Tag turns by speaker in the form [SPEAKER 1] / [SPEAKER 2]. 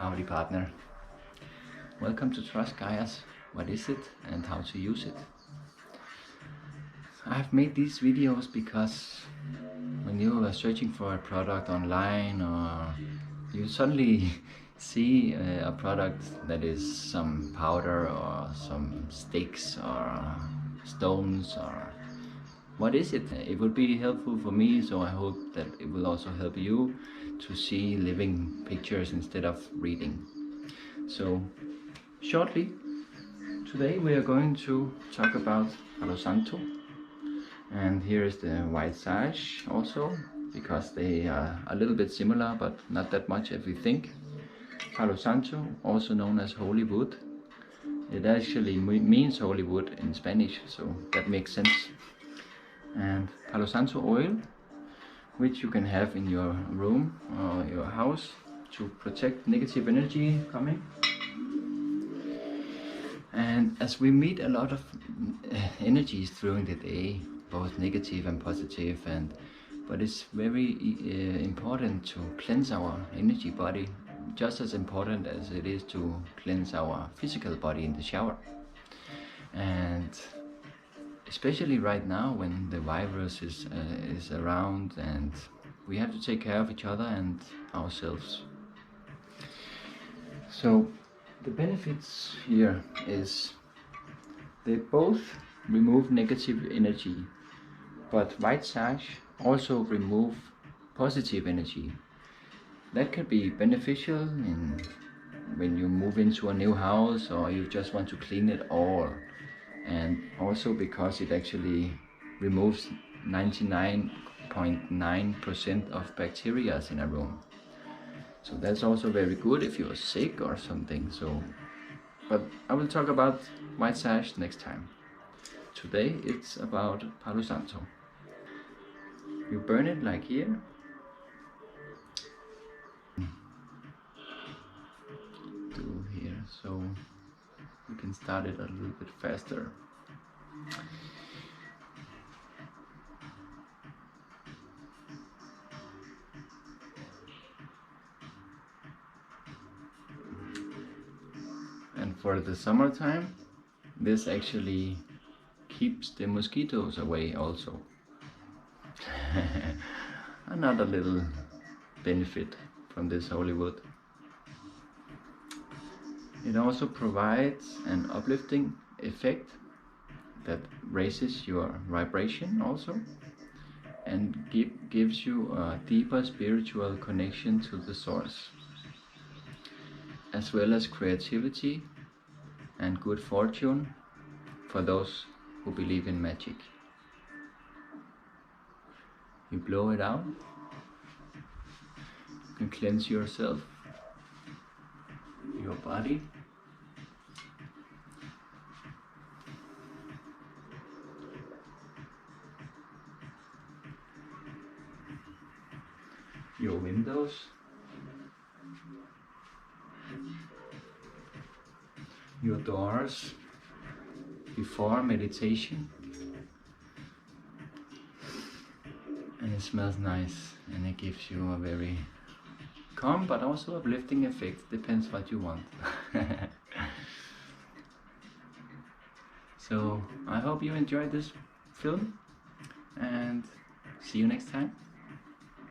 [SPEAKER 1] Howdy partner. Welcome to TrustGaia's. What is it and how to use it? I've made these videos because when you are searching for a product online or you suddenly see a product that is some powder or some sticks or stones or what is it? It would be helpful for me, so I hope that it will also help you to see living pictures instead of reading. So shortly, today we are going to talk about Palo Santo, and here is the white sage also, because they are a little bit similar but not that much if we think. Palo Santo, also known as holy wood, it actually means holy wood in Spanish, so that makes sense. And Palo Santo oil, which you can have in your room or your house to protect negative energy coming. And as we meet a lot of energies during the day, both negative and positive, but it's very important to cleanse our energy body, just as important as it is to cleanse our physical body in the shower. And especially right now when the virus is around and we have to take care of each other and ourselves. So the benefits here is they both remove negative energy, but white sage also remove positive energy. That can be beneficial when you move into a new house or you just want to clean it all, and also because it actually removes 99.9% of bacteria in a room. So that's also very good if you're sick or something. But I will talk about white sage next time. Today it's about Palo Santo. You burn it like here. Do here, so you can start it a little bit faster. And for the summertime, this actually keeps the mosquitoes away also. Another little benefit from this holy wood. It also provides an uplifting effect that raises your vibration also, and gives you a deeper spiritual connection to the source, as well as creativity and good fortune for those who believe in magic. You blow it out, you can cleanse yourself, your body, your windows, your doors before meditation, and it smells nice and it gives you a very calm but also uplifting effect, depends what you want. So I hope you enjoyed this film and see you next time.